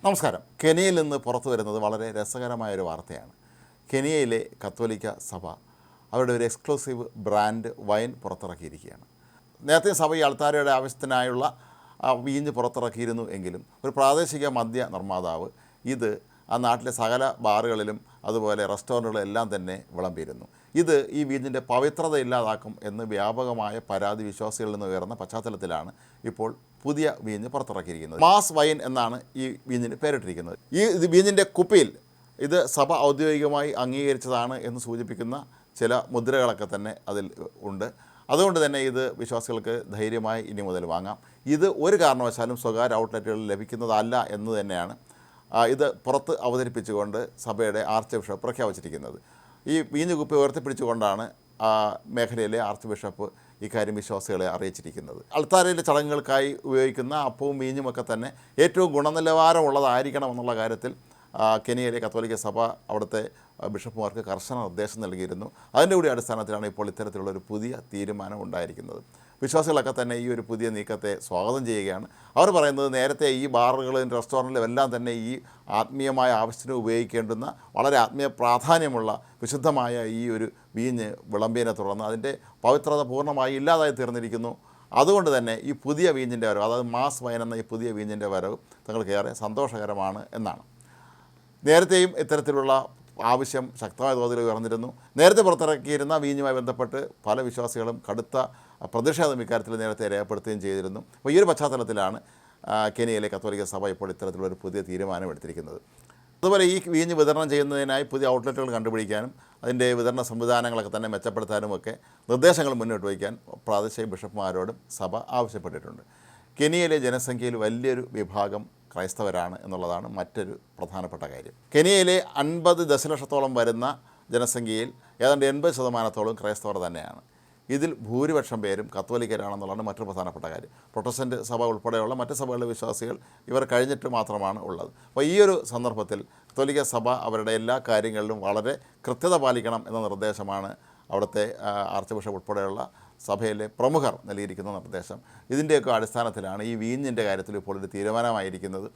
നമസ്കാരം. കെനിയയിൽ നിന്ന് പുറത്തു വരുന്നത് വളരെ രസകരമായൊരു വാർത്തയാണ്. കെനിയയിലെ കത്തോലിക്ക സഭ അവരുടെ ഒരു എക്സ്ക്ലൂസീവ് ബ്രാൻഡ് വൈൻ പുറത്തിറക്കിയിരിക്കുകയാണ്. നേരത്തെ സഭ ഈ അൾത്താരയുടെ ആവശ്യത്തിനായുള്ള വീഞ്ഞ് പുറത്തിറക്കിയിരുന്നു എങ്കിലും ഒരു പ്രാദേശിക മദ്യ നിർമ്മാതാവ് ഇത് ആ നാട്ടിലെ സകല ബാറുകളിലും അതുപോലെ റെസ്റ്റോറൻറ്റുകളിലും എല്ലാം തന്നെ വിളമ്പിയിരുന്നു. ഇത് ഈ വീഞ്ഞിൻ്റെ പവിത്രത ഇല്ലാതാക്കും എന്ന് വ്യാപകമായ പരാതി വിശ്വാസികളിൽ നിന്ന് ഉയർന്ന പശ്ചാത്തലത്തിലാണ് ഇപ്പോൾ പുതിയ വീഞ്ഞ് പുറത്തിറക്കിയിരിക്കുന്നത്. മാസ് വൈൻ എന്നാണ് ഈ വീഞ്ഞിന് പേരിട്ടിരിക്കുന്നത്. ഈ വീഞ്ഞിൻ്റെ കുപ്പിയിൽ ഇത് സഭ ഔദ്യോഗികമായി അംഗീകരിച്ചതാണ് എന്ന് സൂചിപ്പിക്കുന്ന ചില മുദ്രകളൊക്കെ തന്നെ അതിൽ ഉണ്ട്. അതുകൊണ്ട് തന്നെ ഇത് വിശ്വാസികൾക്ക് ധൈര്യമായി ഇനി മുതൽ വാങ്ങാം. ഇത് ഒരു കാരണവശാലും സ്വകാര്യ ഔട്ട്ലെറ്റുകളിൽ ലഭിക്കുന്നതല്ല എന്ന് തന്നെയാണ് ഇത് പുറത്ത് അവതരിപ്പിച്ചുകൊണ്ട് സഭയുടെ ആർച്ച് ബിഷപ്പ് പ്രഖ്യാപിച്ചിരിക്കുന്നത്. ഈ വീഞ്ഞ് കുപ്പി ഉയർത്തിപ്പിടിച്ചുകൊണ്ടാണ് മേഖലയിലെ ആർച്ച് ബിഷപ്പ് ഇക്കാര്യം വിശ്വാസികളെ അറിയിച്ചിരിക്കുന്നത്. അൾത്താരയിലെ ചടങ്ങുകൾക്കായി ഉപയോഗിക്കുന്ന അപ്പവും വീഞ്ഞുമൊക്കെ തന്നെ ഏറ്റവും ഗുണനിലവാരമുള്ളതായിരിക്കണം എന്നുള്ള കാര്യത്തിൽ കെനിയയിലെ കത്തോലിക്ക സഭ അവിടുത്തെ ബിഷപ്പുമാർക്ക് കർശന നിർദ്ദേശം നൽകിയിരുന്നു. അതിൻ്റെ കൂടി അടിസ്ഥാനത്തിലാണ് ഇപ്പോൾ ഇത്തരത്തിലുള്ളൊരു പുതിയ തീരുമാനം ഉണ്ടായിരിക്കുന്നത്. വിശ്വാസികളൊക്കെ തന്നെ ഈ ഒരു പുതിയ നീക്കത്തെ സ്വാഗതം ചെയ്യുകയാണ്. അവർ പറയുന്നത് നേരത്തെ ഈ ബാറുകളിലും റെസ്റ്റോറൻറ്റിലും എല്ലാം തന്നെ ഈ ആത്മീയമായ ആവശ്യത്തിന് ഉപയോഗിക്കേണ്ടുന്ന വളരെ ആത്മീയ പ്രാധാന്യമുള്ള വിശുദ്ധമായ ഈ ഒരു വീഞ്ഞ് വിളമ്പിയതിനെ തുടർന്ന് അതിൻ്റെ പവിത്രത പൂർണ്ണമായി ഇല്ലാതായി തീർന്നിരിക്കുന്നു. അതുകൊണ്ട് തന്നെ ഈ പുതിയ വീഞ്ഞിൻ്റെ വരവ്, അതായത് മാസ് വൈൻ എന്ന ഈ പുതിയ വീഞ്ഞിൻ്റെ വരവ് തങ്ങൾക്കേറെ സന്തോഷകരമാണ് എന്നാണ്. നേരത്തെയും ഇത്തരത്തിലുള്ള ആവശ്യം ശക്തമായ തോതിൽ ഉയർന്നിരുന്നു. നേരത്തെ പുറത്തിറക്കിയിരുന്ന വീഞ്ഞുമായി ബന്ധപ്പെട്ട് പല വിശ്വാസികളും കടുത്ത പ്രതിഷേധം ഇക്കാര്യത്തിൽ നേരത്തെ രേഖപ്പെടുത്തുകയും ചെയ്തിരുന്നു. അപ്പോൾ ഈ ഒരു പശ്ചാത്തലത്തിലാണ് കെനിയയിലെ കത്തോലിക്ക സഭ ഇപ്പോൾ ഇത്തരത്തിലുള്ളൊരു പുതിയ തീരുമാനം എടുത്തിരിക്കുന്നത്. അതുപോലെ ഈ വീഞ്ഞ് വിതരണം ചെയ്യുന്നതിനായി പുതിയ ഔട്ട്ലെറ്റുകൾ കണ്ടുപിടിക്കാനും അതിൻ്റെ വിതരണ സംവിധാനങ്ങളൊക്കെ തന്നെ മെച്ചപ്പെടുത്താനുമൊക്കെ നിർദ്ദേശങ്ങൾ മുന്നോട്ട് വയ്ക്കാൻ പ്രാദേശിക ബിഷപ്പുമാരോടും സഭ ആവശ്യപ്പെട്ടിട്ടുണ്ട്. കെനിയയിലെ ജനസംഖ്യയിൽ വലിയൊരു വിഭാഗം ക്രൈസ്തവരാണ് എന്നുള്ളതാണ് മറ്റൊരു പ്രധാനപ്പെട്ട കാര്യം. കെനിയയിലെ 50 ദശലക്ഷത്തോളം വരുന്ന ജനസംഖ്യയിൽ ഏതാണ്ട് 80% ക്രൈസ്തവർ തന്നെയാണ്. ഇതിൽ ഭൂരിപക്ഷം പേരും കത്തോലിക്കരാണെന്നുള്ളതാണ് മറ്റൊരു പ്രധാനപ്പെട്ട കാര്യം. പ്രൊട്ടസ്റ്റൻ്റ് സഭ ഉൾപ്പെടെയുള്ള മറ്റ് സഭകളിലെ വിശ്വാസികൾ ഇവർ കഴിഞ്ഞിട്ട് മാത്രമാണ് ഉള്ളത്. അപ്പോൾ ഈ ഒരു സന്ദർഭത്തിൽ കത്തോലിക്ക സഭ അവരുടെ എല്ലാ കാര്യങ്ങളിലും വളരെ കൃത്യത പാലിക്കണം എന്ന നിർദ്ദേശമാണ് അവിടുത്തെ ആർച്ച് ബിഷപ്പ് ഉൾപ്പെടെയുള്ള സഭയിലെ പ്രമുഖർ നൽകിയിരിക്കുന്ന നിർദ്ദേശം. ഇതിൻ്റെയൊക്കെ അടിസ്ഥാനത്തിലാണ് ഈ വീഞ്ഞിൻ്റെ കാര്യത്തിൽ ഇപ്പോൾ ഒരു തീരുമാനമായിരിക്കുന്നത്.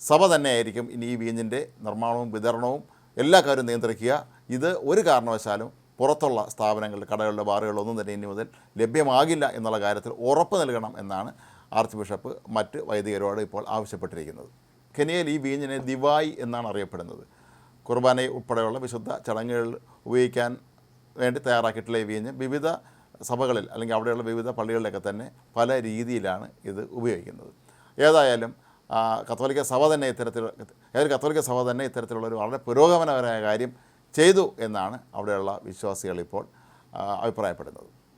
സഭ തന്നെയായിരിക്കും ഇനി ഈ വീഞ്ഞിൻ്റെ നിർമ്മാണവും വിതരണവും എല്ലാ കാര്യവും നിയന്ത്രിക്കുക. ഇത് ഒരു കാരണവശാലും പുറത്തുള്ള സ്ഥാപനങ്ങളിൽ, കടകളിലെ ബാറുകളിലൊന്നും തന്നെ ഇനി മുതൽ ലഭ്യമാകില്ല എന്നുള്ള കാര്യത്തിൽ ഉറപ്പ് നൽകണം എന്നാണ് ആർച്ച് ബിഷപ്പ് മറ്റ് വൈദികരോട് ഇപ്പോൾ ആവശ്യപ്പെട്ടിരിക്കുന്നത്. കെനിയയിൽ ഈ വീഞ്ഞിനെ ദിവായ് എന്നാണ് അറിയപ്പെടുന്നത്. കുർബാന ഉൾപ്പെടെയുള്ള വിശുദ്ധ ചടങ്ങുകളിൽ ഉപയോഗിക്കാൻ വേണ്ടി തയ്യാറാക്കിയിട്ടുള്ള ഈ വീഞ്ഞ് വിവിധ സഭകളിൽ അല്ലെങ്കിൽ അവിടെയുള്ള വിവിധ പള്ളികളിലൊക്കെ തന്നെ പല രീതിയിലാണ് ഇത് ഉപയോഗിക്കുന്നത്. ഏതായാലും കത്തോലിക്ക സഭ തന്നെ ഇത്തരത്തിലുള്ളൊരു വളരെ പുരോഗമനപരമായ കാര്യം ചെയ്തു എന്നാണ് അവിടെയുള്ള വിശ്വാസികൾ ഇപ്പോൾ അഭിപ്രായപ്പെടുന്നത്.